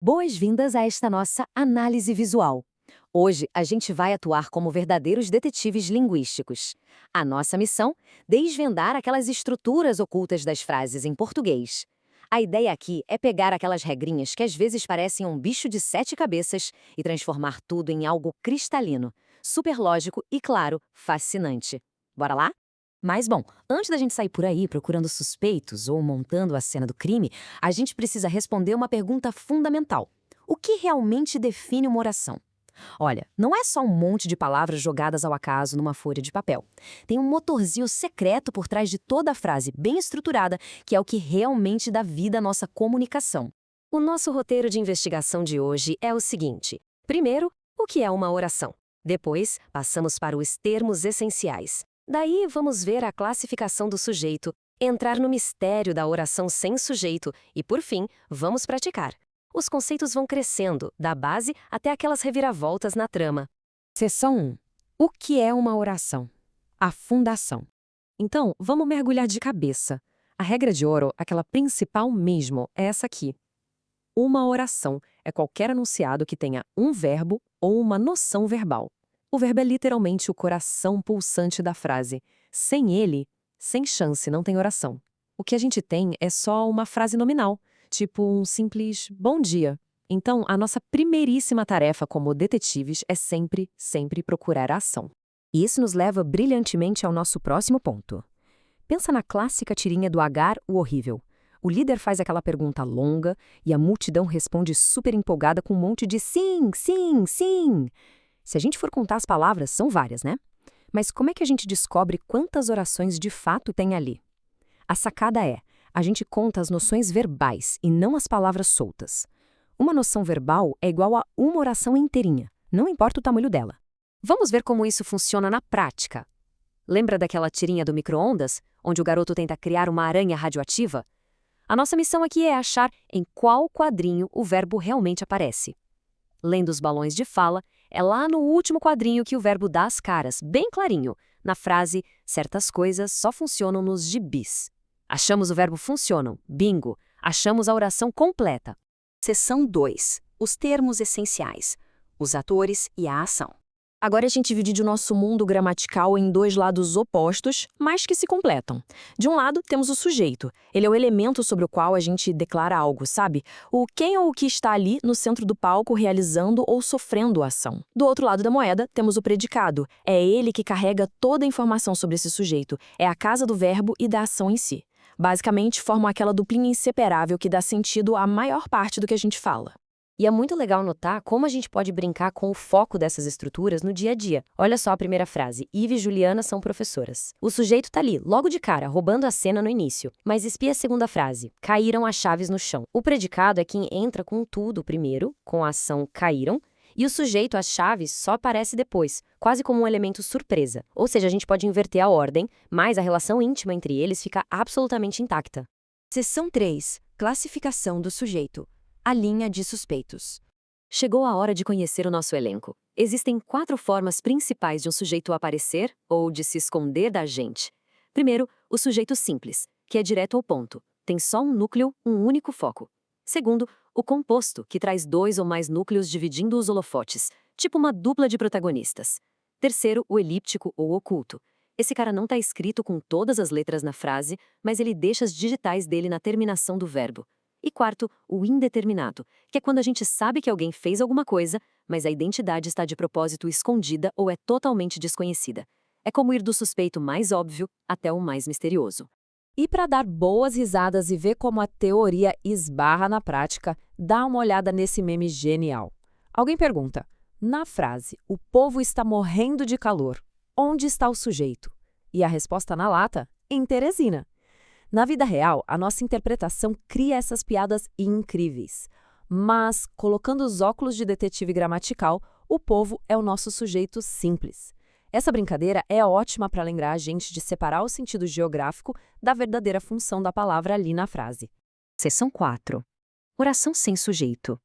Boas-vindas a esta nossa análise visual. Hoje a gente vai atuar como verdadeiros detetives linguísticos. A nossa missão: desvendar aquelas estruturas ocultas das frases em português. A ideia aqui é pegar aquelas regrinhas que às vezes parecem um bicho de sete cabeças e transformar tudo em algo cristalino, super lógico e, claro, fascinante. Bora lá? Mas bom, antes da gente sair por aí procurando suspeitos ou montando a cena do crime, a gente precisa responder uma pergunta fundamental. O que realmente define uma oração? Olha, não é só um monte de palavras jogadas ao acaso numa folha de papel. Tem um motorzinho secreto por trás de toda a frase, bem estruturada, que é o que realmente dá vida à nossa comunicação. O nosso roteiro de investigação de hoje é o seguinte: primeiro, o que é uma oração? Depois, passamos para os termos essenciais. Daí, vamos ver a classificação do sujeito, entrar no mistério da oração sem sujeito e, por fim, vamos praticar. Os conceitos vão crescendo, da base até aquelas reviravoltas na trama. Seção 1. O que é uma oração? A fundação. Então, vamos mergulhar de cabeça. A regra de ouro, aquela principal mesmo, é essa aqui. Uma oração é qualquer enunciado que tenha um verbo ou uma noção verbal. O verbo é literalmente o coração pulsante da frase. Sem ele, sem chance, não tem oração. O que a gente tem é só uma frase nominal, tipo um simples bom dia. Então, a nossa primeiríssima tarefa como detetives é sempre, sempre procurar a ação. E isso nos leva brilhantemente ao nosso próximo ponto. Pensa na clássica tirinha do Agar, o horrível. O líder faz aquela pergunta longa e a multidão responde super empolgada com um monte de sim, sim, sim. Se a gente for contar as palavras, são várias, né? Mas como é que a gente descobre quantas orações de fato tem ali? A sacada é: a gente conta as noções verbais e não as palavras soltas. Uma noção verbal é igual a uma oração inteirinha, não importa o tamanho dela. Vamos ver como isso funciona na prática. Lembra daquela tirinha do micro-ondas, onde o garoto tenta criar uma aranha radioativa? A nossa missão aqui é achar em qual quadrinho o verbo realmente aparece. Lendo os balões de fala, é lá no último quadrinho que o verbo dá as caras, bem clarinho, na frase "certas coisas só funcionam nos gibis". Achamos o verbo funcionam, bingo, achamos a oração completa. Seção 2. Os termos essenciais, os atores e a ação. Agora a gente divide o nosso mundo gramatical em dois lados opostos, mas que se completam. De um lado, temos o sujeito. Ele é o elemento sobre o qual a gente declara algo, sabe? O quem ou o que está ali no centro do palco realizando ou sofrendo a ação. Do outro lado da moeda, temos o predicado. É ele que carrega toda a informação sobre esse sujeito. É a casa do verbo e da ação em si. Basicamente, formam aquela duplinha inseparável que dá sentido à maior parte do que a gente fala. E é muito legal notar como a gente pode brincar com o foco dessas estruturas no dia a dia. Olha só a primeira frase: Ive e Juliana são professoras. O sujeito tá ali, logo de cara, roubando a cena no início. Mas espia a segunda frase: caíram as chaves no chão. O predicado é quem entra com tudo primeiro, com a ação caíram, e o sujeito, as chaves, só aparece depois, quase como um elemento surpresa. Ou seja, a gente pode inverter a ordem, mas a relação íntima entre eles fica absolutamente intacta. Seção 3. Classificação do sujeito. A linha de suspeitos. Chegou a hora de conhecer o nosso elenco. Existem 4 formas principais de um sujeito aparecer ou de se esconder da gente. Primeiro, o sujeito simples, que é direto ao ponto. Tem só um núcleo, um único foco. Segundo, o composto, que traz 2 ou mais núcleos dividindo os holofotes, tipo uma dupla de protagonistas. Terceiro, o elíptico ou oculto. Esse cara não está escrito com todas as letras na frase, mas ele deixa as digitais dele na terminação do verbo. E quarto, o indeterminado, que é quando a gente sabe que alguém fez alguma coisa, mas a identidade está de propósito escondida ou é totalmente desconhecida. É como ir do suspeito mais óbvio até o mais misterioso. E para dar boas risadas e ver como a teoria esbarra na prática, dá uma olhada nesse meme genial. Alguém pergunta: na frase, o povo está morrendo de calor, onde está o sujeito? E a resposta na lata? Em Teresina. Na vida real, a nossa interpretação cria essas piadas incríveis. Mas, colocando os óculos de detetive gramatical, o povo é o nosso sujeito simples. Essa brincadeira é ótima para lembrar a gente de separar o sentido geográfico da verdadeira função da palavra ali na frase. Seção 4. Oração sem sujeito.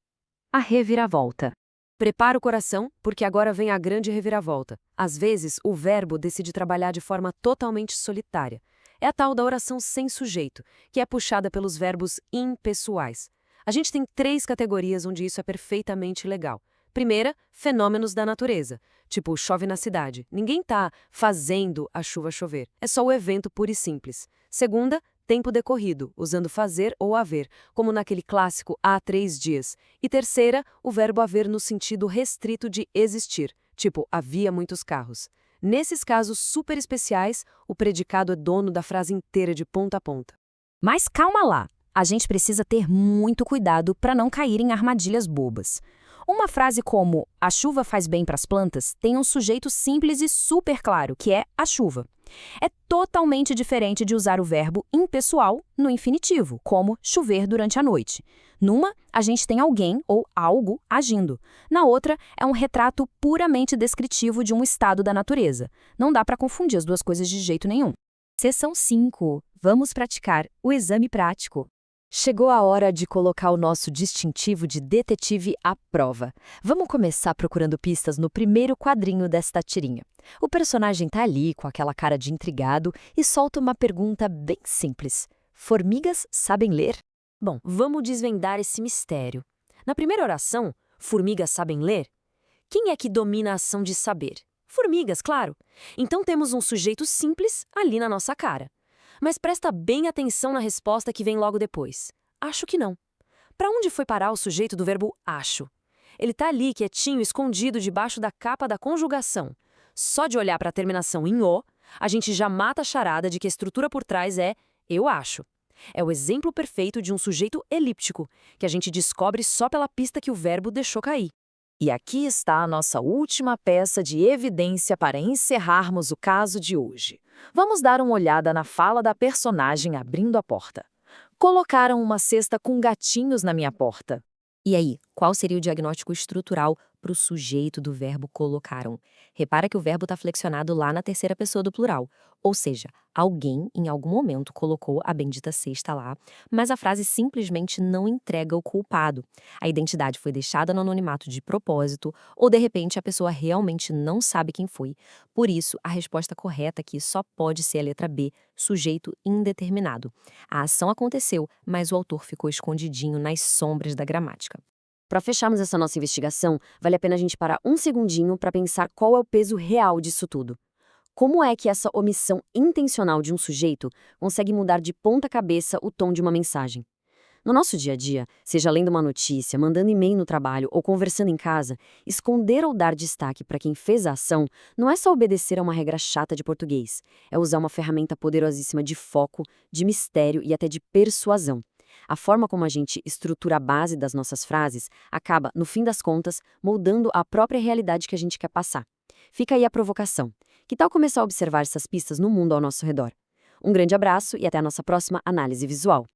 A reviravolta. Prepara o coração, porque agora vem a grande reviravolta. Às vezes, o verbo decide trabalhar de forma totalmente solitária. É a tal da oração sem sujeito, que é puxada pelos verbos impessoais. A gente tem 3 categorias onde isso é perfeitamente legal. Primeira, fenômenos da natureza, tipo chove na cidade. Ninguém tá fazendo a chuva chover, é só o evento puro e simples. Segunda, tempo decorrido, usando fazer ou haver, como naquele clássico há 3 dias. E terceira, o verbo haver no sentido restrito de existir, tipo havia muitos carros. Nesses casos super especiais, o predicado é dono da frase inteira de ponta a ponta. Mas calma lá, a gente precisa ter muito cuidado para não cair em armadilhas bobas. Uma frase como "a chuva faz bem para as plantas" tem um sujeito simples e super claro, que é a chuva. É totalmente diferente de usar o verbo impessoal no infinitivo, como chover durante a noite. Numa, a gente tem alguém ou algo agindo. Na outra, é um retrato puramente descritivo de um estado da natureza. Não dá para confundir as duas coisas de jeito nenhum. Seção 5. Vamos praticar o exame prático. Chegou a hora de colocar o nosso distintivo de detetive à prova. Vamos começar procurando pistas no primeiro quadrinho desta tirinha. O personagem tá ali com aquela cara de intrigado e solta uma pergunta bem simples. Formigas sabem ler? Bom, vamos desvendar esse mistério. Na primeira oração, formigas sabem ler? Quem é que domina a ação de saber? Formigas, claro. Então temos um sujeito simples ali na nossa cara. Mas presta bem atenção na resposta que vem logo depois. Acho que não. Para onde foi parar o sujeito do verbo acho? Ele está ali, quietinho, escondido debaixo da capa da conjugação. Só de olhar para a terminação em o, a gente já mata a charada de que a estrutura por trás é eu acho. É o exemplo perfeito de um sujeito elíptico, que a gente descobre só pela pista que o verbo deixou cair. E aqui está a nossa última peça de evidência para encerrarmos o caso de hoje. Vamos dar uma olhada na fala da personagem abrindo a porta. Colocaram uma cesta com gatinhos na minha porta. E aí, qual seria o diagnóstico estrutural para o sujeito do verbo colocaram? Repara que o verbo está flexionado lá na terceira pessoa do plural. Ou seja, alguém em algum momento colocou a bendita cesta lá, mas a frase simplesmente não entrega o culpado. A identidade foi deixada no anonimato de propósito, ou de repente a pessoa realmente não sabe quem foi. Por isso, a resposta correta aqui só pode ser a letra B, sujeito indeterminado. A ação aconteceu, mas o autor ficou escondidinho nas sombras da gramática. Para fecharmos essa nossa investigação, vale a pena a gente parar um segundinho para pensar qual é o peso real disso tudo. Como é que essa omissão intencional de um sujeito consegue mudar de ponta cabeça o tom de uma mensagem? No nosso dia a dia, seja lendo uma notícia, mandando e-mail no trabalho ou conversando em casa, esconder ou dar destaque para quem fez a ação não é só obedecer a uma regra chata de português, é usar uma ferramenta poderosíssima de foco, de mistério e até de persuasão. A forma como a gente estrutura a base das nossas frases acaba, no fim das contas, moldando a própria realidade que a gente quer passar. Fica aí a provocação. Que tal começar a observar essas pistas no mundo ao nosso redor? Um grande abraço e até a nossa próxima análise visual.